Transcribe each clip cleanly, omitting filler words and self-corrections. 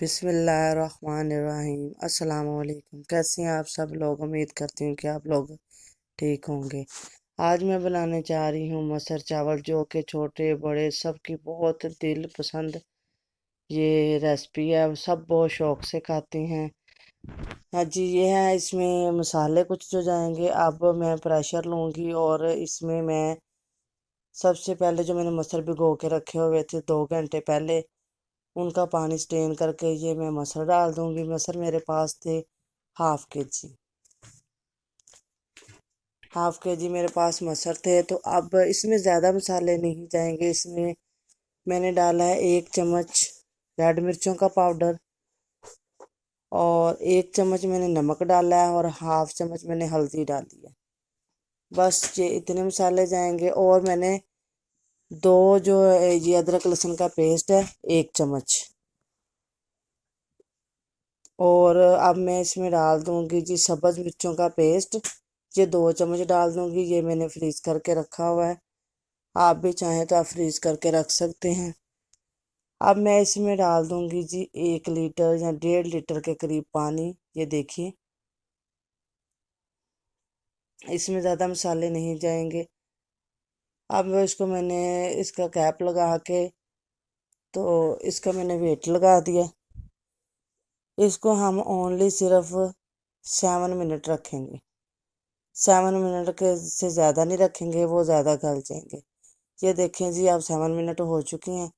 بسم اللہ الرحمن الرحیم۔ السلام علیکم، کیسے ہیں آپ سب لوگ؟ امید کرتی ہوں کہ آپ لوگ ٹھیک ہوں گے۔ آج میں بنانے چاہ رہی ہوں مسر چاول، جو کہ چھوٹے بڑے سب کی بہت دل پسند یہ ریسپی ہے، سب بہت شوق سے کھاتے ہیں۔ ہاں جی، یہ ہے اس میں مسالے کچھ جو جائیں گے۔ اب میں پریشر لوں گی اور اس میں سب سے پہلے جو میں نے مسر بھگو کے رکھے ہوئے تھے 2 گھنٹے پہلے، ان کا پانی سٹین کر کے یہ میں مسر ڈال دوں گی۔ مسر میرے پاس تھے ہاف کے جی میرے پاس مسر تھے۔ تو اب اس میں زیادہ مسالے نہیں جائیں گے۔ اس میں نے ڈالا ہے 1 چمچ ریڈ مرچوں کا پاؤڈر، اور 1 چمچ میں نے نمک ڈالا ہے، اور ہاف چمچ میں نے ہلدی ڈالی ہے۔ بس یہ اتنے مسالے جائیں گے۔ اور میں نے 2 جو یہ ادرک لہسن کا پیسٹ ہے 1 چمچ، اور اب میں اس میں ڈال دوں گی جی سبز مرچوں کا پیسٹ، یہ 2 چمچ ڈال دوں گی۔ یہ میں نے فریز کر کے رکھا ہوا ہے، آپ بھی چاہیں تو آپ فریز کر کے رکھ سکتے ہیں۔ اب میں اس میں ڈال دوں گی جی 1 لیٹر یا 1.5 لیٹر کے قریب پانی۔ یہ دیکھیے، اس میں زیادہ مسالے نہیں جائیں گے۔ اب اس کو میں نے اس کا کیپ لگا کے تو اس کا میں نے ویٹ لگا دیا۔ اس کو ہم اونلی صرف 7 منٹ رکھیں گے۔ 7 منٹ کے سے زیادہ نہیں رکھیں گے، وہ زیادہ گل جائیں گے۔ یہ دیکھیں جی اب 7 منٹ ہو چکی ہیں،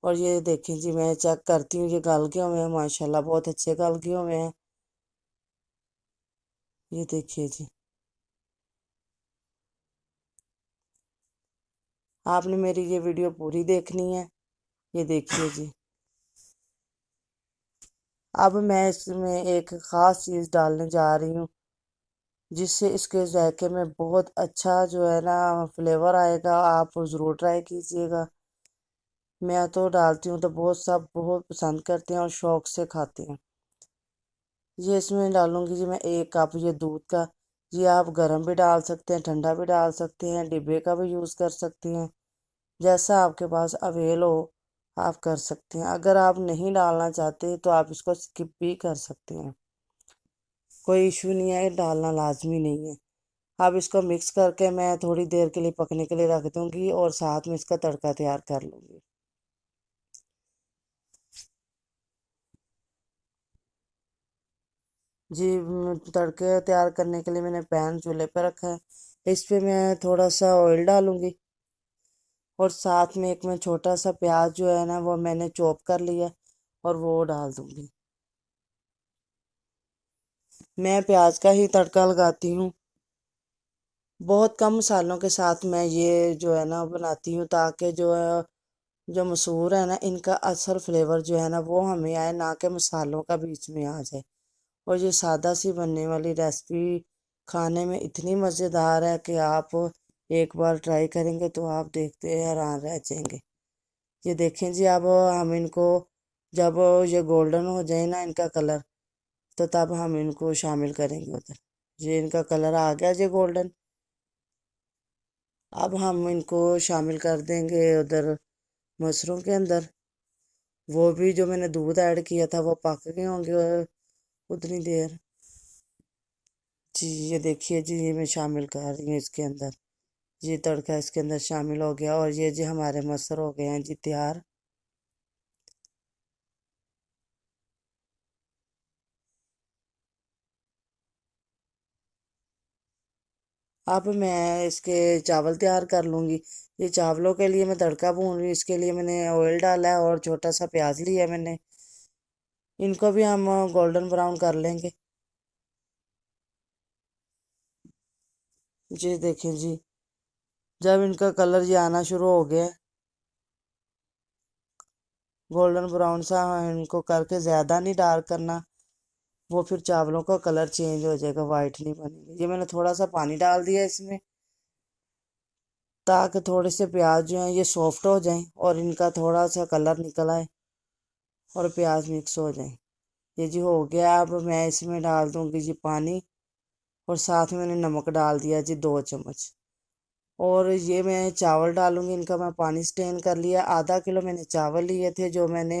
اور یہ دیکھیں جی میں چیک کرتی ہوں، یہ گل گئے ہوئے ہیں، ماشاءاللہ بہت اچھے گل گئے ہوئے ہیں۔ یہ دیکھیے جی، آپ نے میری یہ ویڈیو پوری دیکھنی ہے۔ یہ دیکھیے جی، اب میں اس میں ایک خاص چیز ڈالنے جا رہی ہوں، جس سے اس کے ذائقے میں بہت اچھا جو ہے نا فلیور آئے گا۔ آپ ضرور ٹرائی کیجئے گا۔ میں تو ڈالتی ہوں تو سب بہت پسند کرتے ہیں اور شوق سے کھاتے ہیں۔ یہ اس میں ڈالوں گی جی میں 1 کپ یہ دودھ کا۔ یہ آپ گرم بھی ڈال سکتے ہیں، ٹھنڈا بھی ڈال سکتے ہیں، ڈبے کا بھی یوز کر سکتے ہیں، جیسا آپ کے پاس اویل ہو آپ کر سکتے ہیں۔ اگر آپ نہیں ڈالنا چاہتے تو آپ اس کو سکپ بھی کر سکتے ہیں، کوئی ایشو نہیں ہے، ڈالنا لازمی نہیں ہے۔ اب اس کو مکس کر کے میں تھوڑی دیر کے لیے پکنے کے لیے رکھ دوں گی، اور ساتھ میں اس کا تڑکا تیار کر لوں گی۔ جی تڑکے تیار کرنے کے لیے میں نے پین چولہے پہ رکھا ہے، اس پہ میں تھوڑا سا آئل ڈالوں گی، اور ساتھ میں ایک میں چھوٹا سا پیاز جو ہے نا وہ میں نے چوپ کر لیا، اور وہ ڈال دوں گی۔ میں پیاز کا ہی تڑکا لگاتی ہوں، بہت کم مسالوں کے ساتھ میں یہ جو ہے نا بناتی ہوں، تاکہ جو مسور ہے نا ان کا اثر فلیور جو ہے نا وہ ہمیں آئے، نہ کہ مسالوں کا بیچ میں آ جائے۔ اور یہ سادہ سی بننے والی ریسپی کھانے میں اتنی مزیدار ہے کہ آپ ایک بار ٹرائی کریں گے تو آپ دیکھتے حیران رہ جائیں گے۔ یہ دیکھیں جی، اب ہم ان کو جب یہ گولڈن ہو جائے نا ان کا کلر، تو تب ہم ان کو شامل کریں گے ادھر۔ یہ ان کا کلر آ گیا جی گولڈن، اب ہم ان کو شامل کر دیں گے ادھر مسروں کے اندر۔ وہ بھی جو میں نے دودھ ایڈ کیا تھا وہ پک گئے ہوں گے اتنی دیر۔ جی یہ دیکھیے جی، یہ میں شامل کر رہی ہوں اس کے اندر، یہ تڑکا اس کے اندر شامل ہو گیا، اور یہ جی ہمارے مسر ہو گئے ہیں جی تیار۔ اب میں اس کے چاول تیار کر لوں گی۔ یہ چاولوں کے لیے میں تڑکا بھون رہی ہوں، اس کے لیے میں نے آئل ڈالا ہے، اور چھوٹا سا پیاز لیا ہے میں نے، ان کو بھی ہم گولڈن براؤن کر لیں گے۔ جی دیکھیں جی، جب ان کا کلر یہ آنا شروع ہو گیا گولڈن براؤن سا، ان کو کر کے زیادہ نہیں ڈارک کرنا، وہ پھر چاولوں کا کلر چینج ہو جائے گا، وائٹ نہیں بنے گا۔ یہ میں نے تھوڑا سا پانی ڈال دیا اس میں، تاکہ تھوڑے سے پیاز جو ہیں یہ سافٹ ہو جائیں، اور ان کا تھوڑا سا کلر نکل آئے، اور پیاز مکس ہو جائیں۔ یہ جی ہو گیا۔ اب میں اس میں ڈال دوں گی جی پانی، اور ساتھ میں نے نمک ڈال دیا جی 2 چمچ، اور یہ میں چاول ڈالوں گی، ان کا میں پانی سٹین کر لیا۔ ½ کلو میں نے چاول لیے تھے، جو میں نے